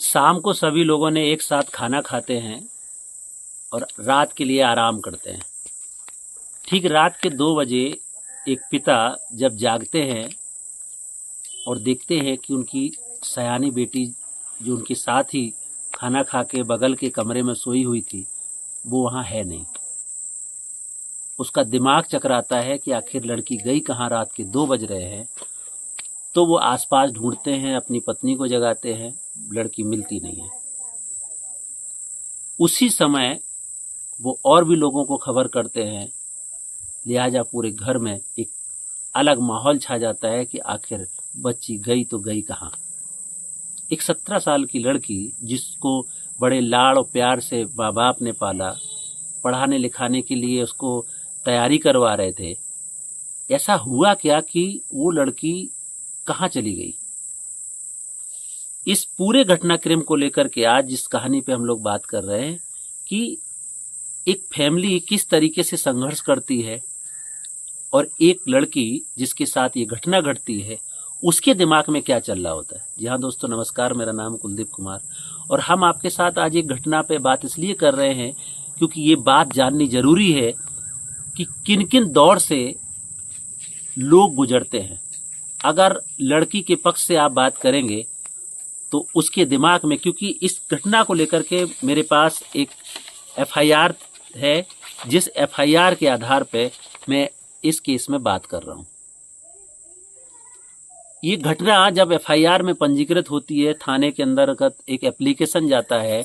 शाम को सभी लोगों ने एक साथ खाना खाते हैं और रात के लिए आराम करते हैं। ठीक रात के 2 बजे एक पिता जब जागते हैं और देखते हैं कि उनकी सयानी बेटी जो उनके साथ ही खाना खा के बगल के कमरे में सोई हुई थी वो वहाँ है नहीं। उसका दिमाग चकराता है कि आखिर लड़की गई कहाँ, रात के 2 बज रहे हैं। तो वो आसपास ढूंढते हैं, अपनी पत्नी को जगाते हैं, लड़की मिलती नहीं है। उसी समय वो और भी लोगों को खबर करते हैं, लिहाजा पूरे घर में एक अलग माहौल छा जाता है कि आखिर बच्ची गई तो गई कहाँ। एक 17 साल की लड़की जिसको बड़े लाड़ और प्यार से माँ बाप ने पाला, पढ़ाने लिखाने के लिए उसको तैयारी करवा रहे थे, ऐसा हुआ क्या कि वो लड़की कहाँ चली गई। इस पूरे घटनाक्रम को लेकर के आज जिस कहानी पे हम लोग बात कर रहे हैं कि एक फैमिली किस तरीके से संघर्ष करती है और एक लड़की जिसके साथ ये घटना घटती है उसके दिमाग में क्या चल रहा होता है। जी हाँ दोस्तों, नमस्कार, मेरा नाम कुलदीप कुमार और हम आपके साथ आज एक घटना पे बात इसलिए कर रहे हैं क्योंकि ये बात जाननी जरूरी है कि किन किन दौर से लोग गुजरते हैं। अगर लड़की के पक्ष से आप बात करेंगे तो उसके दिमाग में, क्योंकि इस घटना को लेकर के मेरे पास एक FIR है, जिस FIR के आधार पे मैं इस केस में बात कर रहा हूं। ये घटना जब FIR में पंजीकृत होती है, थाने के अंतर्गत एक एप्लीकेशन जाता है।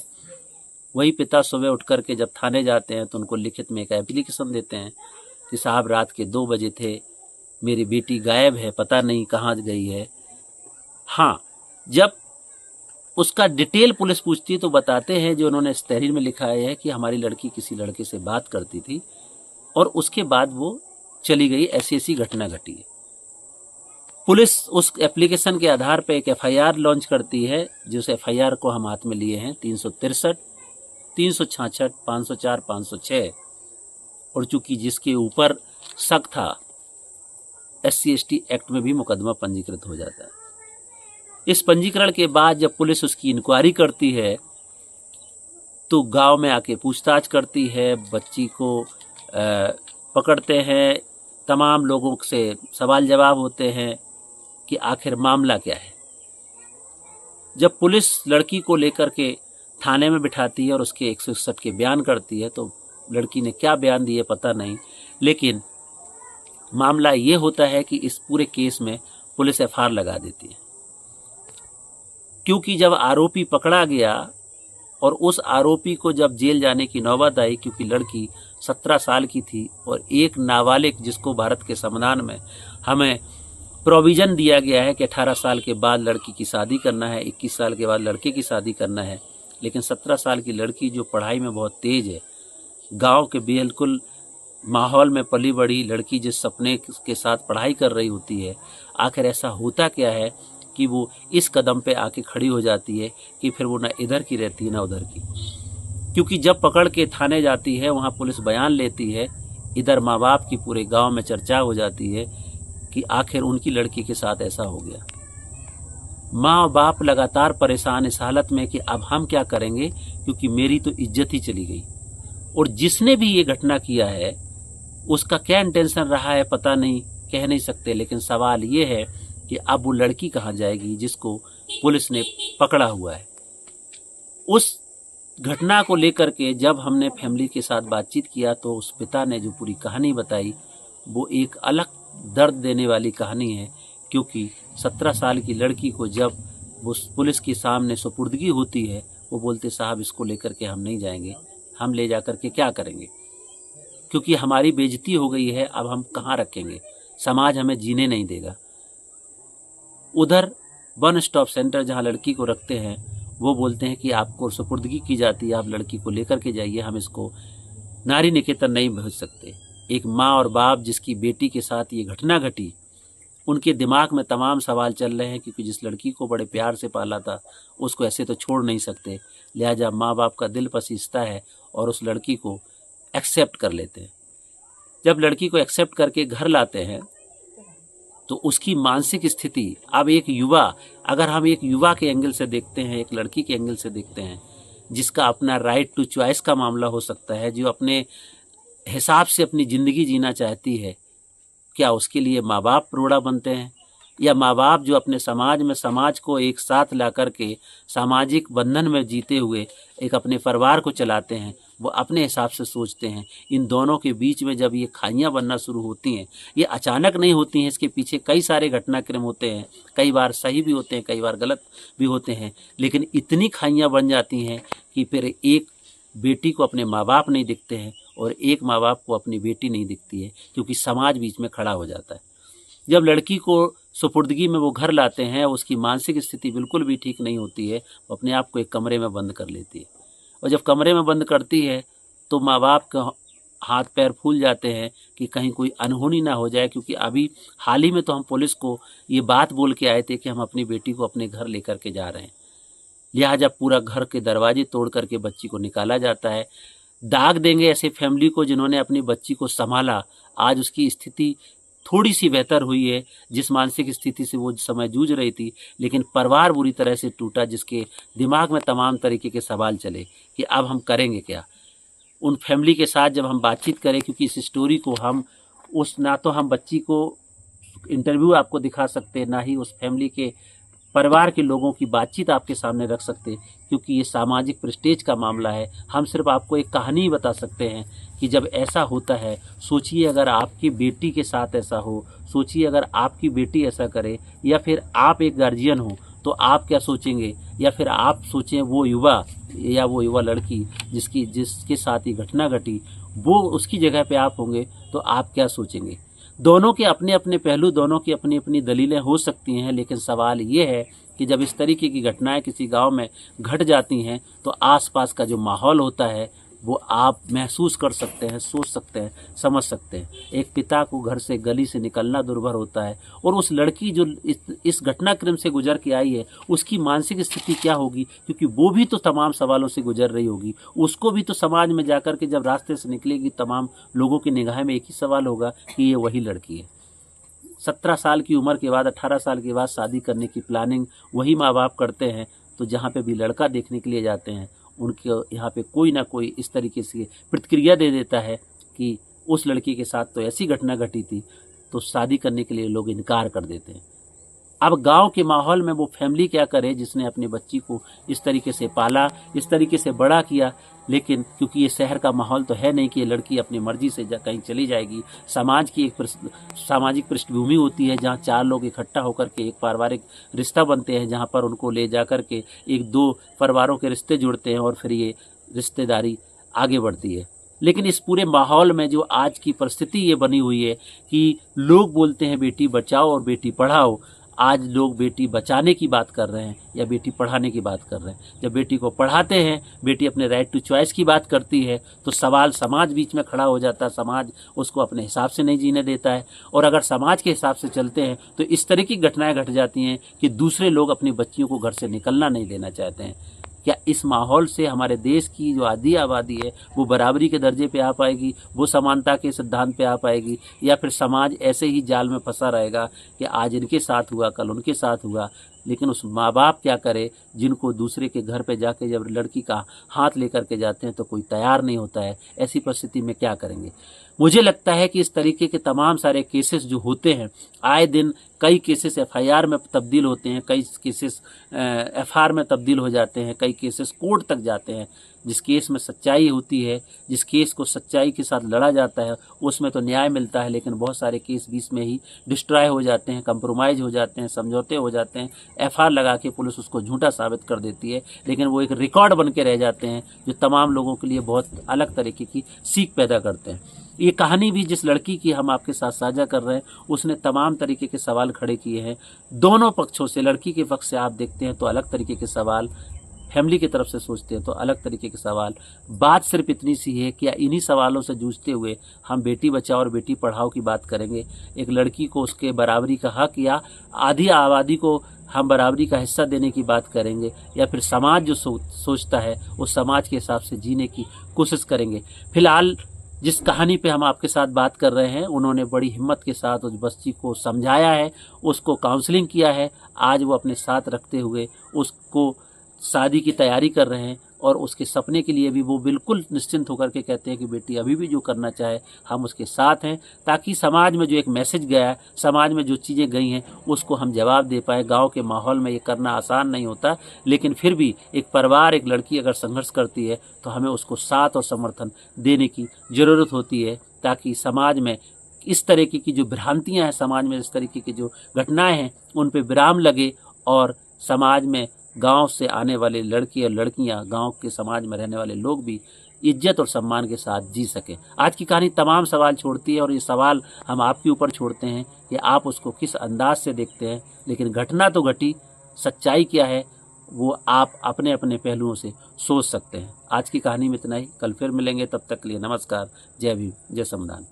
वही पिता सुबह उठ करके जब थाने जाते हैं तो उनको लिखित में एक एप्लीकेशन देते हैं कि साहब रात के 2 बजे थे, मेरी बेटी गायब है, पता नहीं कहाँ गई है। हाँ, जब उसका डिटेल पुलिस पूछती है तो बताते हैं, जो उन्होंने इस तहरीर में लिखा है कि हमारी लड़की किसी लड़के से बात करती थी और उसके बाद वो चली गई, ऐसी ऐसी घटना घटी है। पुलिस उस एप्लीकेशन के आधार पर एक FIR लॉन्च करती है, जिस FIR को हम हाथ में लिए हैं 363, 366, 504, 506 और चूंकि जिसके ऊपर शक था SC/ST एक्ट में भी मुकदमा पंजीकृत हो जाता है। इस पंजीकरण के बाद जब पुलिस उसकी इंक्वायरी करती है तो गांव में आके पूछताछ करती है, बच्ची को पकड़ते हैं, तमाम लोगों से सवाल जवाब होते हैं कि आखिर मामला क्या है। जब पुलिस लड़की को लेकर के थाने में बिठाती है और उसके 161 के बयान करती है तो लड़की ने क्या बयान दिए पता नहीं, लेकिन मामला ये होता है कि इस पूरे केस में पुलिस FIR लगा देती है। क्योंकि जब आरोपी पकड़ा गया और उस आरोपी को जब जेल जाने की नौबत आई, क्योंकि लड़की 17 साल की थी और एक नाबालिग जिसको भारत के संविधान में हमें प्रोविजन दिया गया है कि 18 साल के बाद लड़की की शादी करना है, 21 साल के बाद लड़के की शादी करना है, लेकिन 17 साल की लड़की जो पढ़ाई में बहुत तेज है, गांव के बिल्कुल माहौल में पली बड़ी लड़की जिस सपने के साथ पढ़ाई कर रही होती है, आखिर ऐसा होता क्या है कि वो इस कदम पे आके खड़ी हो जाती है कि फिर वो ना इधर की रहती है ना उधर की। क्योंकि जब पकड़ के थाने जाती है, वहाँ पुलिस बयान लेती है, इधर माँ बाप की पूरे गांव में चर्चा हो जाती है कि आखिर उनकी लड़की के साथ ऐसा हो गया। माँ बाप लगातार परेशान इस हालत में कि अब हम क्या करेंगे, क्योंकि मेरी तो इज्जत ही चली गई। और जिसने भी ये घटना किया है उसका क्या इंटेंशन रहा है पता नहीं, कह नहीं सकते, लेकिन सवाल ये है कि अब वो लड़की कहाँ जाएगी जिसको पुलिस ने पकड़ा हुआ है। उस घटना को लेकर के जब हमने फैमिली के साथ बातचीत किया तो उस पिता ने जो पूरी कहानी बताई वो एक अलग दर्द देने वाली कहानी है। क्योंकि 17 साल की लड़की को जब वो पुलिस के सामने सुपुर्दगी होती है, वो बोलते साहब इसको लेकर के हम नहीं जाएंगे, हम ले जाकर के क्या करेंगे, क्योंकि हमारी बेइज्जती हो गई है, अब हम कहाँ रखेंगे, समाज हमें जीने नहीं देगा। उधर 1 स्टॉप सेंटर जहाँ लड़की को रखते हैं वो बोलते हैं कि आपको सुपुर्दगी की जाती है, आप लड़की को लेकर के जाइए, हम इसको नारी निकेतन नहीं भेज सकते। एक माँ और बाप जिसकी बेटी के साथ ये घटना घटी, उनके दिमाग में तमाम सवाल चल रहे हैं, क्योंकि जिस लड़की को बड़े प्यार से पाला था उसको ऐसे तो छोड़ नहीं सकते। लिहाजा माँ बाप का दिल पसीजता है और उस लड़की को एक्सेप्ट कर लेते हैं। जब लड़की को एक्सेप्ट करके घर लाते हैं तो उसकी मानसिक स्थिति, अब एक युवा, अगर हम एक युवा के एंगल से देखते हैं, एक लड़की के एंगल से देखते हैं, जिसका अपना राइट टू चॉइस का मामला हो सकता है, जो अपने हिसाब से अपनी ज़िंदगी जीना चाहती है, क्या उसके लिए माँ बाप रोड़ा बनते हैं? या माँ बाप जो अपने समाज में समाज को एक साथ ला कर के सामाजिक बंधन में जीते हुए एक अपने परिवार को चलाते हैं, वो अपने हिसाब से सोचते हैं। इन दोनों के बीच में जब ये खाइयाँ बनना शुरू होती हैं, ये अचानक नहीं होती हैं, इसके पीछे कई सारे घटनाक्रम होते हैं, कई बार सही भी होते हैं, कई बार गलत भी होते हैं, लेकिन इतनी खाइयाँ बन जाती हैं कि फिर एक बेटी को अपने माँ बाप नहीं दिखते हैं और एक माँ बाप को अपनी बेटी नहीं दिखती है, क्योंकि समाज बीच में खड़ा हो जाता है। जब लड़की को सुपुर्दगी में वो घर लाते हैं, उसकी मानसिक स्थिति बिल्कुल भी ठीक नहीं होती है, वो अपने आप को एक कमरे में बंद कर लेती है, और जब कमरे में बंद करती है तो माँ बाप का हाथ पैर फूल जाते हैं कि कहीं कोई अनहोनी ना हो जाए, क्योंकि अभी हाल ही में तो हम पुलिस को ये बात बोल के आए थे कि हम अपनी बेटी को अपने घर लेकर के जा रहे हैं, लिहाजा पूरा घर के दरवाजे तोड़ करके बच्ची को निकाला जाता है। दाग देंगे ऐसे फैमिली को जिन्होंने अपनी बच्ची को संभाला। आज उसकी स्थिति थोड़ी सी बेहतर हुई है, जिस मानसिक स्थिति से वो समय जूझ रही थी, लेकिन परिवार बुरी तरह से टूटा, जिसके दिमाग में तमाम तरीके के सवाल चले कि अब हम करेंगे क्या। उन फैमिली के साथ जब हम बातचीत करें, क्योंकि इस स्टोरी को हम ना तो हम बच्ची को इंटरव्यू आपको दिखा सकते, ना ही उस फैमिली के परिवार के लोगों की बातचीत आपके सामने रख सकते, क्योंकि ये सामाजिक प्रेस्टीज का मामला है। हम सिर्फ आपको एक कहानी ही बता सकते हैं कि जब ऐसा होता है, सोचिए अगर आपकी बेटी के साथ ऐसा हो, सोचिए अगर आपकी बेटी ऐसा करे, या फिर आप एक गार्जियन हो तो आप क्या सोचेंगे, या फिर आप सोचें वो युवा या वो युवा लड़की जिसके साथ ये घटना घटी, वो उसकी जगह पे आप होंगे तो आप क्या सोचेंगे। दोनों के अपने अपने पहलू, दोनों की अपनी अपनी दलीलें हो सकती हैं, लेकिन सवाल ये है कि जब इस तरीके की घटनाएं किसी गांव में घट जाती हैं तो आसपास का जो माहौल होता है वो आप महसूस कर सकते हैं, सोच सकते हैं, समझ सकते हैं। एक पिता को घर से गली से निकलना दुर्भर होता है, और उस लड़की जो इस घटनाक्रम से गुजर के आई है, उसकी मानसिक स्थिति क्या होगी, क्योंकि वो भी तो तमाम सवालों से गुजर रही होगी। उसको भी तो समाज में जाकर के जब रास्ते से निकलेगी, तमाम लोगों की निगाह में एक ही सवाल होगा कि ये वही लड़की है। 17 साल की उम्र के बाद, 18 साल के बाद शादी करने की प्लानिंग वही माँ बाप करते हैं, तो जहाँ पे भी लड़का देखने के लिए जाते हैं, उनके यहाँ पे कोई ना कोई इस तरीके से प्रतिक्रिया दे देता है कि उस लड़की के साथ तो ऐसी घटना घटी थी, तो शादी करने के लिए लोग इनकार कर देते हैं। अब गांव के माहौल में वो फैमिली क्या करे जिसने अपनी बच्ची को इस तरीके से पाला, इस तरीके से बड़ा किया, लेकिन क्योंकि ये शहर का माहौल तो है नहीं कि ये लड़की अपनी मर्जी से कहीं चली जाएगी। समाज की एक सामाजिक पृष्ठभूमि होती है जहाँ 4 लोग इकट्ठा होकर के एक पारिवारिक रिश्ता बनते हैं, जहाँ पर उनको ले जा कर के 1-2 परिवारों के रिश्ते जुड़ते हैं और फिर ये रिश्तेदारी आगे बढ़ती है। लेकिन इस पूरे माहौल में जो आज की परिस्थिति ये बनी हुई है कि लोग बोलते हैं बेटी बचाओ और बेटी पढ़ाओ, आज लोग बेटी बचाने की बात कर रहे हैं या बेटी पढ़ाने की बात कर रहे हैं। जब बेटी को पढ़ाते हैं, बेटी अपने राइट टू चॉइस की बात करती है, तो सवाल समाज बीच में खड़ा हो जाता है, समाज उसको अपने हिसाब से नहीं जीने देता है। और अगर समाज के हिसाब से चलते हैं तो इस तरह की घटनाएं घट जाती हैं कि दूसरे लोग अपनी बच्चियों को घर से निकलना नहीं देना चाहते हैं। क्या इस माहौल से हमारे देश की जो आधी आबादी है वो बराबरी के दर्जे पे आ पाएगी, वो समानता के सिद्धांत पे आ पाएगी, या फिर समाज ऐसे ही जाल में फंसा रहेगा कि आज इनके साथ हुआ कल उनके साथ हुआ। लेकिन उस माँ बाप क्या करे जिनको दूसरे के घर पे जाके जब लड़की का हाथ लेकर के जाते हैं तो कोई तैयार नहीं होता है। ऐसी परिस्थिति में क्या करेंगे। मुझे लगता है कि इस तरीके के तमाम सारे केसेस जो होते हैं, आए दिन कई केसेस एफआईआर में तब्दील होते हैं, कई केसेस एफआर में तब्दील हो जाते हैं, कई केसेस कोर्ट तक जाते हैं। जिस केस में सच्चाई होती है, जिस केस को सच्चाई के साथ लड़ा जाता है, उसमें तो न्याय मिलता है, लेकिन बहुत सारे केस बीच में ही डिस्ट्रॉय हो जाते हैं, कंप्रोमाइज़ हो जाते हैं, समझौते हो जाते हैं। एफआर लगा के पुलिस उसको झूठा साबित कर देती है, लेकिन वो एक रिकॉर्ड बन के रह जाते हैं जो तमाम लोगों के लिए बहुत अलग तरीके की सीख पैदा करते हैं। ये कहानी भी जिस लड़की की हम आपके साथ साझा कर रहे हैं, उसने तमाम तरीके के सवाल खड़े किए हैं दोनों पक्षों से। लड़की के पक्ष से आप देखते हैं तो अलग तरीके के सवाल, फैमिली की तरफ से सोचते हैं तो अलग तरीके के सवाल। बात सिर्फ इतनी सी है कि इन्हीं सवालों से जूझते हुए हम बेटी बचाओ और बेटी पढ़ाओ की बात करेंगे। एक लड़की को उसके बराबरी का हक या आधी आबादी को हम बराबरी का हिस्सा देने की बात करेंगे, या फिर समाज जो सोचता है उस समाज के हिसाब से जीने की कोशिश करेंगे। फिलहाल जिस कहानी पे हम आपके साथ बात कर रहे हैं, उन्होंने बड़ी हिम्मत के साथ उस बच्ची को समझाया है, उसको काउंसलिंग किया है। आज वो अपने साथ रखते हुए उसको शादी की तैयारी कर रहे हैं और उसके सपने के लिए भी वो बिल्कुल निश्चिंत होकर के कहते हैं कि बेटी अभी भी जो करना चाहे हम उसके साथ हैं, ताकि समाज में जो एक मैसेज गया है, समाज में जो चीज़ें गई हैं, उसको हम जवाब दे पाए। गांव के माहौल में ये करना आसान नहीं होता, लेकिन फिर भी एक परिवार, एक लड़की अगर संघर्ष करती है तो हमें उसको साथ और समर्थन देने की ज़रूरत होती है, ताकि समाज में इस तरीके की जो भ्रांतियाँ हैं, समाज में इस तरीके की जो घटनाएँ हैं, उन पर विराम लगे और समाज में गांव से आने वाले लड़के और लड़कियां, गांव के समाज में रहने वाले लोग भी इज्जत और सम्मान के साथ जी सकें। आज की कहानी तमाम सवाल छोड़ती है और ये सवाल हम आपके ऊपर छोड़ते हैं कि आप उसको किस अंदाज से देखते हैं। लेकिन घटना तो घटी, सच्चाई क्या है वो आप अपने अपने पहलुओं से सोच सकते हैं। आज की कहानी में इतना ही, कल फिर मिलेंगे, तब तक के लिए नमस्कार, जय भीम, जय संविधान।